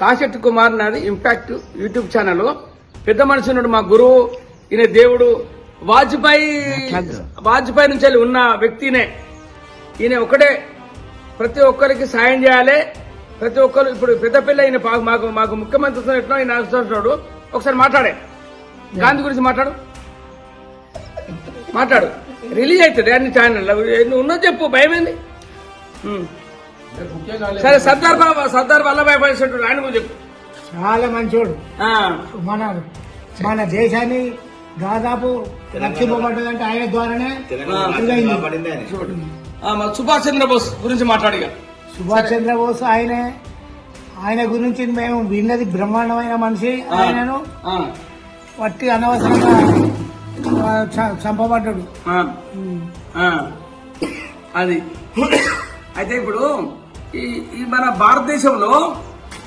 కాశెట్టి కుమార్ నాది impact YouTube channel. పెద్ద మనిషి ఉన్నాడు, మా గురువు, ఈయన దేవుడు. వాజ్పేయి నుంచి ఉన్న వ్యక్తినే ఈయన. ఒకటే ప్రతి ఒక్కరికి సాయం చేయాలి. ప్రతి ఒక్కరు ఇప్పుడు పెద్దపల్లి అయిన మాకు ముఖ్యమంత్రి ఎట్లా ఆయన చూస్తున్నాడు. ఒకసారి మాట్లాడే గాంధీ గురించి మాట్లాడు. రిలీజ్ అవుతుంది అన్ని ఛానల్. ఉన్నది చెప్పు, భయమైంది. సరే, సర్దార్ వల్లభాయ్ పటేల్ ఆయన గురించి చెప్పు. చాలా మంచోడు. మన దేశాన్ని దాదాపు రక్షింపబడ్డదంటే ఆయన ద్వారానే. సుభాష్ చంద్రబోస్ గురించి మాట్లాడిగా. సుభాష్ చంద్రబోస్ ఆయన గురించి మేము విన్నది బ్రహ్మాండమైన మనిషి. ఆయనను వట్టి అనవసరంగా చంపబడ్డాడు. అది అయితే ఇప్పుడు ఈ మన భారతదేశంలో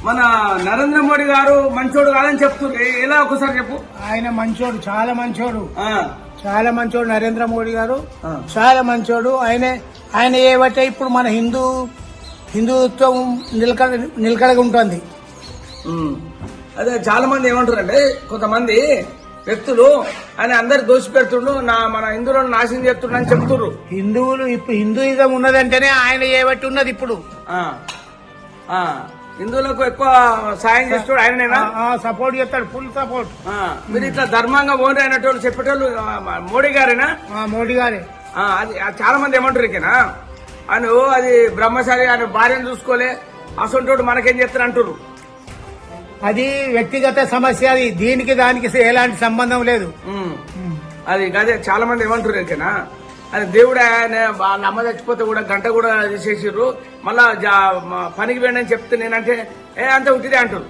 మన నరేంద్ర మోడీ గారు మంచోడు కాదని చెప్తున్నారు. ఎలా ఒకసారి చెప్పు. ఆయన మంచోడు, చాలా మంచోడు, చాలా మంచోడు. నరేంద్ర మోడీ గారు చాలా మంచోడు. ఆయన ఏవైతే ఇప్పుడు మన హిందుత్వం నిలకడగా ఉంటుంది. అదే చాలా మంది ఏమంటారంటే, కొంతమంది వ్యక్తులు ఆయన అందరు దోషి పెడుతుండు, మన హిందువులను నాశనం చేస్తుండ అని చెప్తున్నారు. హిందువులు ఇప్పుడు హిందూయిజం ఉన్నదంటేనే ఆయన ఏవట్టి ఉన్నది. ఇప్పుడు హిందువులకు ఎక్కువ సాయం చేస్తాడు ఆయననేనా? సపోర్ట్ చేస్తాడు, ఫుల్ సపోర్ట్. మీరు ఇట్లా ధర్మంగా ఓన్ అయినట్టు చెప్పేటోళ్ళు మోడీ గారేనా? మోడీ గారే. అది చాలా మంది ఏమంటారు ఇకేనా అని, అది బ్రహ్మచారి, ఆయన భార్యను చూసుకోలే, అసొంటోడు మనకేం చేస్తారు అంటారు. అది వ్యక్తిగత సమస్య. అది దానికి ఎలాంటి సంబంధం లేదు. అది అదే చాలా మంది ఏమంటారు ఇకేనా, అది దేవుడు ఆయన వాళ్ళ అమ్మ చచ్చిపోతే కూడా గంట కూడా తీసేసిర్రు, మళ్ళా పనికి పోయినని చెప్తే నేనంటే అంత ఉట్టిదే అంటారు.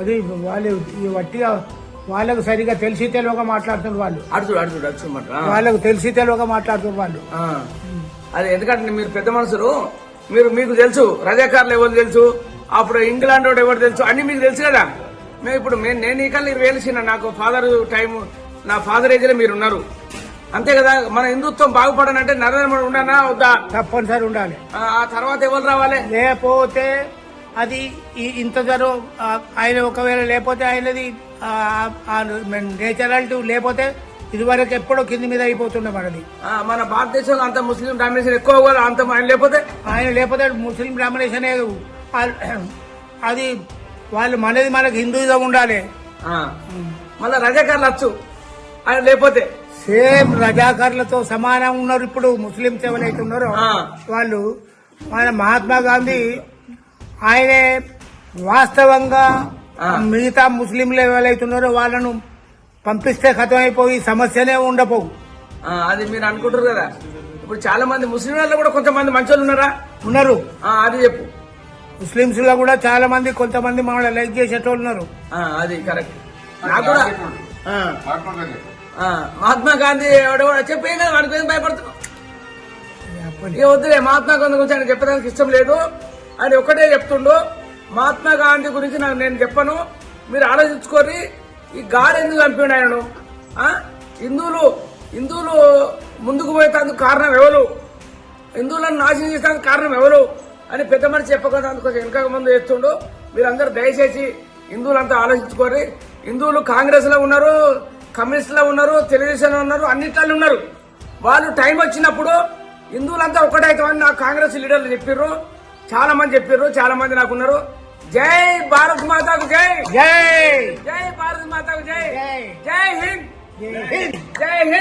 అది వాళ్ళు వట్టిగా వాళ్ళకు సరిగా తెలిసి తెలియక మాట్లాడుతున్నారు. వాళ్ళు వాళ్ళకు తెలిసి తెలియక మాట్లాడుతున్నారు వాళ్ళు. అది ఎందుకంటే మీరు పెద్ద మనుషులు, మీకు తెలుసు రజాకారులు ఎవరు తెలుసు, అప్పుడు ఇంగ్లాండ్ వాడు ఎవరు తెలుసు, అన్ని మీకు తెలుసు కదా. మేము ఇప్పుడు నేను ఈ కన్నా వేలిసిన నాకు ఫాదర్ టైం, నా ఫాదర్ ఏజ్ లో మీరు ఉన్నారు, అంతే కదా. మన హిందుత్వం బాగుపడాలంటే నరేంద్ర మోడీ ఉండాలా వద్దా? తప్పనిసరి ఉండాలి. ఆ తర్వాత ఎవరు రావాలి? లేకపోతే అది ఇంత ఆయన ఒకవేళ లేకపోతే ఆయనది నేచురాలిటీ లేకపోతే ఇదివరకు ఎప్పుడో కింది మీద అయిపోతుండే మనది. మన భారతదేశంలో అంత ముస్లిం డామినేషన్ ఎక్కువ కూడా, అంత ఆయన లేకపోతే ముస్లిం డామినేషన్ అది వాళ్ళు మనకు హిందూయిజం ఉండాలి. మళ్ళా రజాకారులు వచ్చు ఆయన లేకపోతే. సేమ్ రజాకారులతో సమానం ఉన్నారు ఇప్పుడు ముస్లింస్ ఎవరైతే ఉన్నారో వాళ్ళు. మన మహాత్మా గాంధీ ఆయనే వాస్తవంగా మిగతా ముస్లింలు ఎవరైతే ఉన్నారో వాళ్ళను పంపిస్తే ఖతం అయిపోయి సమస్యనే ఉండపోవు. అది మీరు అనుకుంటారు కదా. ఇప్పుడు చాలా మంది ముస్లింలలో కూడా కొంతమంది మంచోళ్ళు ఉన్నారా? ఉన్నారు. అది చెప్పు. ముస్లింస్ లో కూడా చాలా మంది, కొంతమంది మమ్మల్ని లైక్ చేసేటోళ్ళు ఉన్నారు. అది కరెక్ట్. నాకు కూడా మహాత్మా గాంధీ చెప్పే కదా, వాడికి భయపడుతున్నావు. వద్దులే, మహాత్మా గాంధీ గురించి ఆయన చెప్పడానికి ఇష్టం లేదు. ఆయన ఒక్కటే చెప్తుండు, మహాత్మా గాంధీ గురించి నేను చెప్పను, మీరు ఆలోచించుకోరి. ఈ గాడు ఎందుకు చంపిండు ఆయనను? హిందువులు ముందుకు పోయేందుకు కారణం ఎవరు? హిందువులను నాశనం చేసేందుకు కారణం ఎవరు అని పెద్ద మనిషి చెప్పకుండా కొంచెం వెనక ముందు చేస్తుండు. మీరందరూ దయచేసి హిందువులంతా ఆలోచించుకోరి. హిందువులు కాంగ్రెస్ లో ఉన్నారు, కమ్యూనిస్ట్ లో ఉన్నారు, తెలుగుదేశంలో ఉన్నారు, అన్నిట్లలో ఉన్నారు. వాళ్ళు టైం వచ్చినప్పుడు హిందువులంతా ఒకటైతామని నాకు కాంగ్రెస్ లీడర్లు చెప్పారు, చాలా మంది చెప్పారు, చాలా మంది నాకు ఉన్నారు. జై భారత్ మాతాకు జై. జై భారత్ మాతాకు జై. జై హింద్. జై హింద్.